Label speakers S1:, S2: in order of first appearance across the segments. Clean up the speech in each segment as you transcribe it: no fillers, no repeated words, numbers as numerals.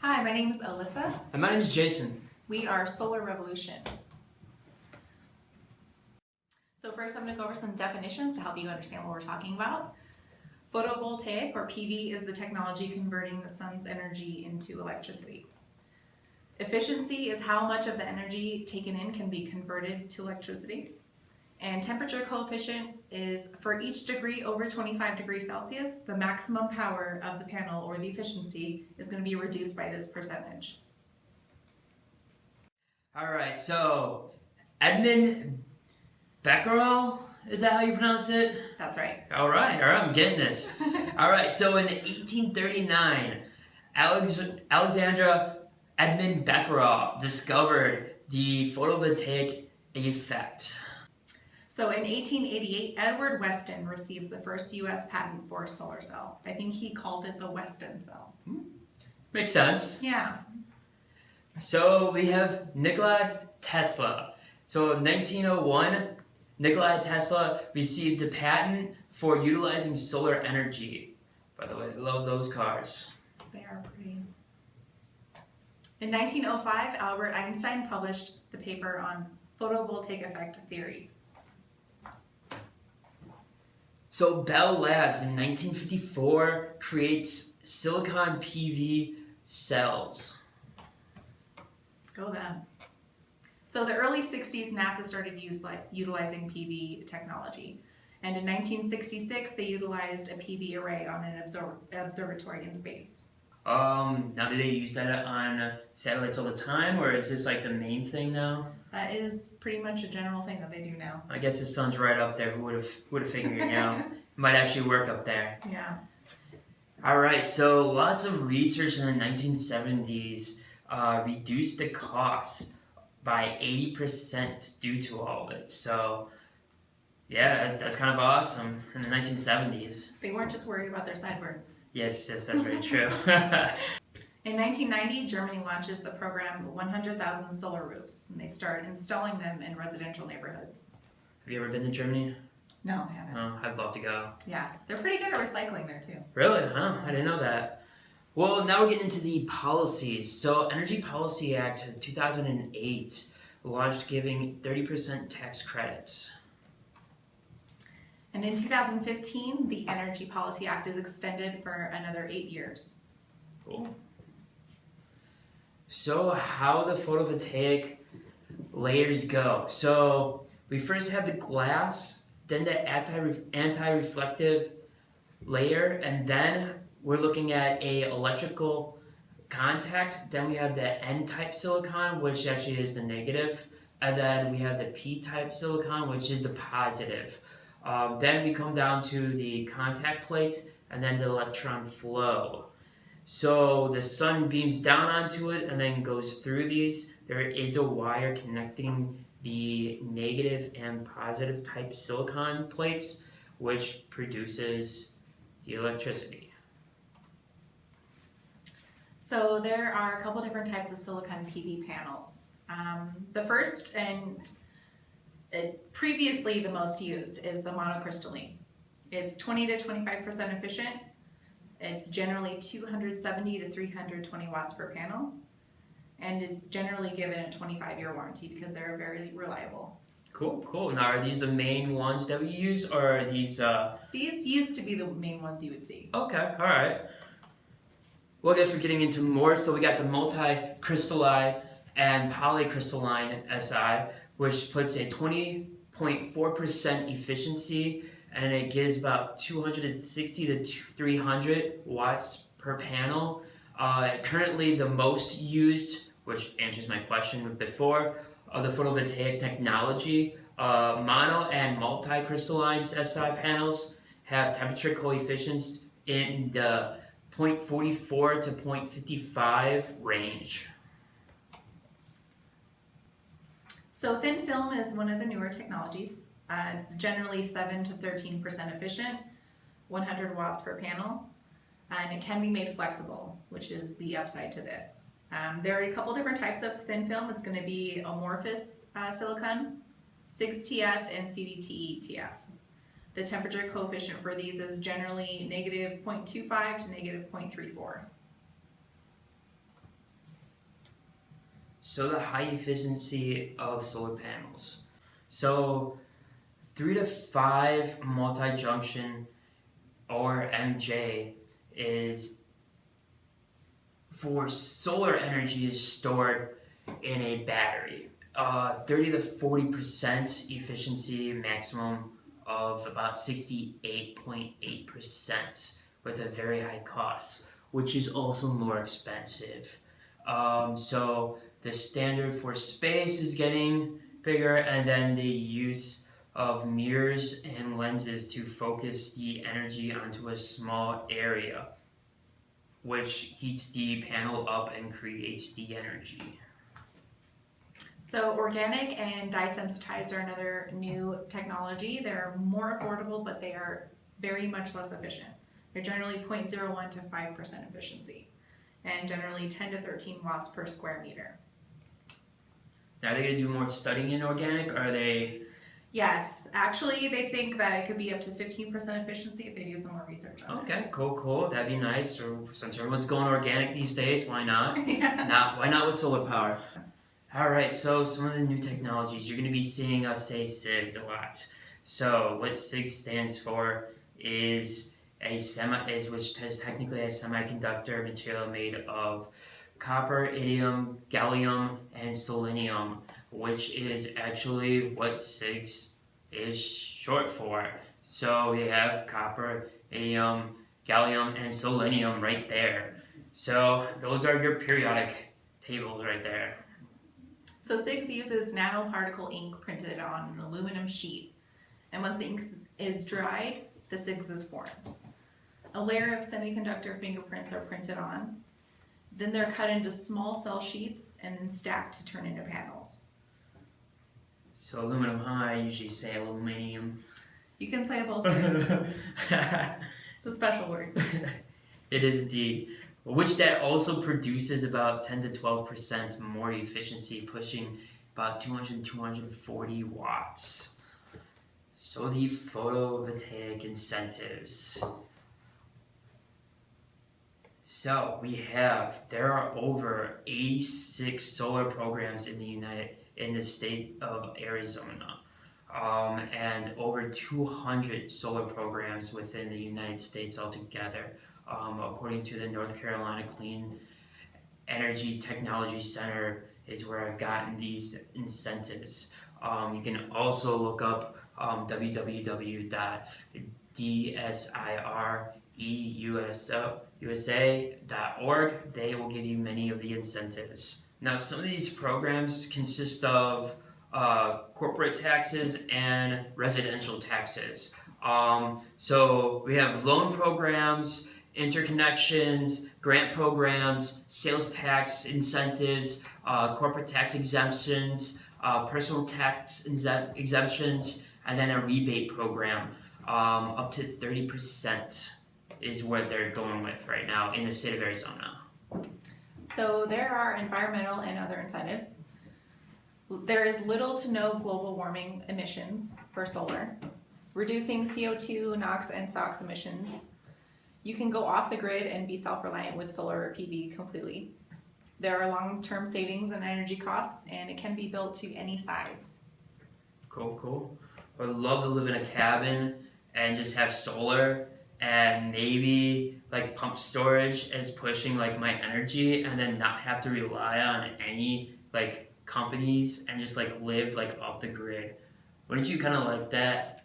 S1: Hi, my name is Alyssa.
S2: And my name is Jason.
S1: We are Solar Revolution. So first I'm going to go over some definitions to help you understand what we're talking about. Photovoltaic, or PV, is the technology converting the sun's energy into electricity. Efficiency is how much of the energy taken in can be converted to electricity. And temperature coefficient is for each degree over 25 degrees Celsius, the maximum power of the panel, or the efficiency, is going to be reduced by this percentage.
S2: All right, so Edmund Becquerel, is that how you pronounce it?
S1: That's right.
S2: All right, I'm getting this. All right, so in 1839, Alexandra Edmund Becquerel discovered the photovoltaic effect.
S1: So in 1888, Edward Weston receives the first U.S. patent for a solar cell. I think he called it the Weston cell.
S2: Makes sense.
S1: Yeah.
S2: So we have Nikola Tesla. So in 1901, Nikola Tesla received a patent for utilizing solar energy. By the way, I love those cars.
S1: They are pretty. In 1905, Albert Einstein published the paper on photovoltaic effect theory.
S2: So Bell Labs in 1954 creates silicon PV cells.
S1: Go them. So the early 60s, NASA started utilizing PV technology. And in 1966, they utilized a PV array on an observatory in space.
S2: Now do they use that on satellites all the time, or is this like the main thing now?
S1: That is pretty much a general thing that they do now.
S2: I guess the sun's right up there. Who would have figured it out? It might actually work up there.
S1: Yeah.
S2: All right, so lots of research in the 1970s reduced the costs by 80% due to all of it. So yeah, that's kind of awesome in the 1970s.
S1: They weren't just worried about their sideburns.
S2: Yes, that's very true.
S1: In 1990, Germany launches the program 100,000 solar roofs, and they start installing them in residential neighborhoods.
S2: Have you ever been to Germany?
S1: No, I haven't.
S2: Oh, I'd love to go.
S1: Yeah, they're pretty good at recycling there too.
S2: Really? Huh? I didn't know that. Well, now we're getting into the policies. So, Energy Policy Act of 2008 launched giving 30% tax credits.
S1: And in 2015, the Energy Policy Act is extended for another 8 years.
S2: Cool. So, how the photovoltaic layers go. So, we first have the glass, then the anti-reflective layer, and then we're looking at a electrical contact. Then we have the N-type silicon, which actually is the negative, and then we have the P-type silicon, which is the positive. Then we come down to the contact plate, and then the electron flow. So the sun beams down onto it and then goes through these. There is a wire connecting the negative and positive type silicon plates, which produces the electricity.
S1: So there are a couple different types of silicon PV panels. The first and previously the most used is the monocrystalline. It's 20 to 25% efficient. It's generally 270 to 320 watts per panel. And it's generally given a 25-year warranty because they're very reliable.
S2: Cool. Now, are these the main ones that we use, or are these...
S1: These used to be the main ones you would see.
S2: Okay, all right. Well, I guess we're getting into more. So we got the multicrystalline and polycrystalline Si, which puts a 20.4% efficiency, and it gives about 260 to 300 watts per panel. Currently, the most used, which answers my question before, the photovoltaic technology, mono and multicrystalline Si panels have temperature coefficients in the 0.44 to 0.55 range.
S1: So thin film is one of the newer technologies. It's generally 7 to 13% efficient, 100 watts per panel, and it can be made flexible, which is the upside to this. There are a couple different types of thin film. It's going to be amorphous silicon, 6TF, and CDTE-TF. The temperature coefficient for these is generally negative 0.25 to negative 0.34.
S2: So the high efficiency of solar panels. So 3 to 5 multi-junction or MJ is for solar energy is stored in a battery. 30 to 40% efficiency maximum of about 68.8% with a very high cost, which is also more expensive. So the standard for space is getting bigger, and then the use of mirrors and lenses to focus the energy onto a small area, which heats the panel up and creates the energy.
S1: So organic and dye sensitized are another new technology. They're more affordable, but they are very much less efficient. They're generally 0.01 to 5% efficiency, and generally 10 to 13 watts per square meter.
S2: Now, are they going to do more studying in organic, or are they?
S1: Yes, actually, they think that it could be up to 15% efficiency if they do some more research on
S2: Okay, cool. That'd be nice. Or since everyone's going organic these days, why not?
S1: it. Yeah.
S2: Why not with solar power? All right. So some of the new technologies you're going to be seeing us say SIGs a lot. So what SIG stands for is which is technically a semiconductor material made of copper, indium, gallium, and selenium, which is actually what SIGs is short for. So we have copper, indium, gallium, and selenium right there. So those are your periodic tables right there.
S1: So SIGS uses nanoparticle ink printed on an aluminum sheet. And once the ink is dried, the SIGS is formed. A layer of semiconductor fingerprints are printed on. Then they're cut into small cell sheets and then stacked to turn into panels.
S2: So aluminum high, I usually say aluminium.
S1: You can say both things. It's a special word.
S2: It is indeed. Which that also produces about 10 to 12% more efficiency, pushing about 240 watts. So the photovoltaic incentives. So there are over 86 solar programs in the state of Arizona, and over 200 solar programs within the United States altogether, according to the North Carolina Clean Energy Technology Center is where I've gotten these incentives. You can also look up www.dsireusa.org. They will give you many of the incentives. Now, some of these programs consist of corporate taxes and residential taxes. So we have loan programs, interconnections, grant programs, sales tax incentives, corporate tax exemptions, personal tax exemptions, and then a rebate program. Up to 30% is what they're going with right now in the state of Arizona.
S1: So there are environmental and other incentives. There is little to no global warming emissions for solar, reducing CO2, NOx, and SOx emissions. You can go off the grid and be self-reliant with solar or PV completely. There are long-term savings in energy costs, and it can be built to any size.
S2: Cool. I'd love to live in a cabin and just have solar and maybe like pump storage as pushing like my energy, and then not have to rely on any like companies and just like live like off the grid. Wouldn't you kind of like that?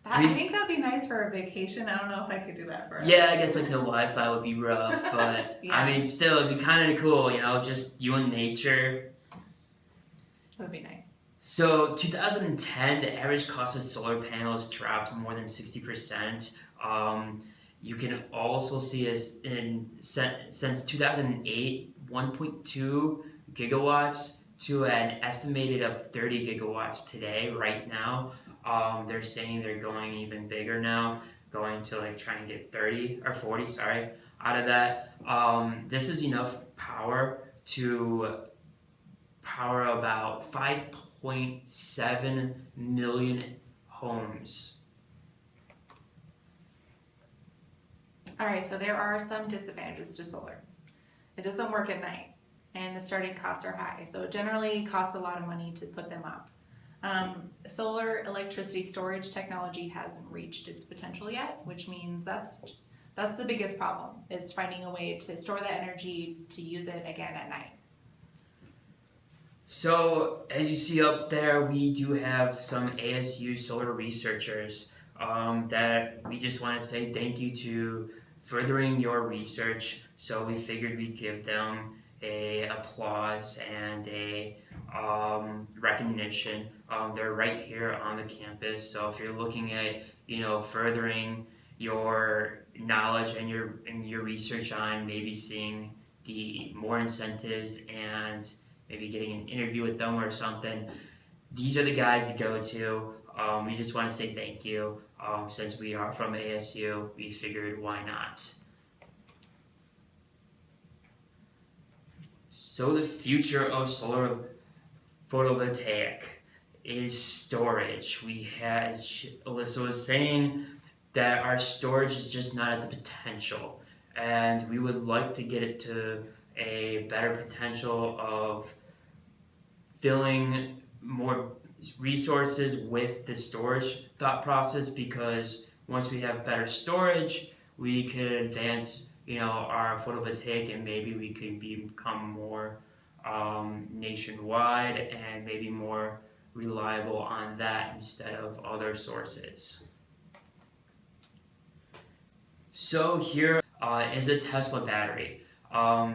S1: I think that'd be nice for a vacation. I don't know if I could do that for.
S2: Yeah, I guess like the Wi-Fi would be rough, but
S1: Yeah.
S2: I mean, still it'd be kind of cool, just you and nature.
S1: It would be nice.
S2: So 2010, the average cost of solar panels dropped more than 60%. You can also see since 2008, 1.2 gigawatts to an estimated of 30 gigawatts today, right now. They're saying they're going even bigger now, going to like trying to get 30 or 40, out of that. This is enough power to power about 5.7 million homes.
S1: All right, so there are some disadvantages to solar. It doesn't work at night, and the starting costs are high. So it generally costs a lot of money to put them up. Solar electricity storage technology hasn't reached its potential yet, which means that's the biggest problem, is finding a way to store that energy to use it again at night.
S2: So, as you see up there, we do have some ASU solar researchers that we just want to say thank you to furthering your research. So we figured we'd give them a applause and a recognition. They're right here on the campus. So if you're looking at furthering your knowledge and your research on maybe seeing the more incentives and maybe getting an interview with them or something, these are the guys to go to. We just want to say thank you. Since we are from ASU, we figured why not. So the future of solar photovoltaic is storage. As Alyssa was saying, that our storage is just not at the potential, and we would like to get it to a better potential of filling more resources with the storage thought process, because once we have better storage, we could advance our photovoltaic, and maybe we could become more nationwide and maybe more reliable on that instead of other sources. So here is a Tesla battery.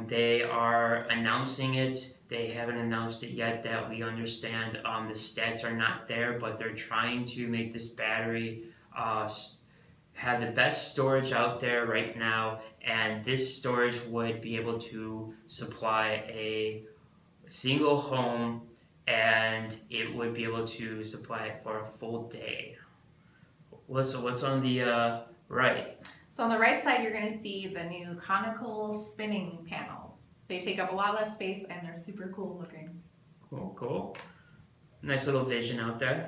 S2: They are announcing it. They haven't announced it yet, that we understand. The stats are not there, but they're trying to make this battery have the best storage out there right now, and this storage would be able to supply a single home, and it would be able to supply it for a full day. Alyssa, what's on the right?
S1: So on the right side, you're going to see the new conical spinning panels. They take up a lot less space, and they're super cool looking.
S2: Cool. Nice little vision out there.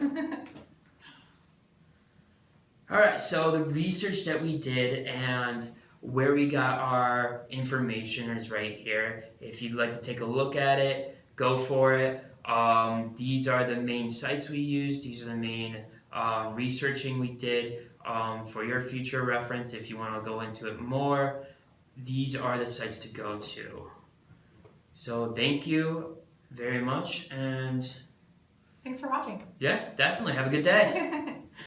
S2: Alright, so the research that we did and where we got our information is right here. If you'd like to take a look at it, go for it. These are the main sites we used. These are the main researching we did. For your future reference, if you want to go into it more, these are the sites to go to. So thank you very much, and
S1: thanks for watching.
S2: yeah, definitely have a good day.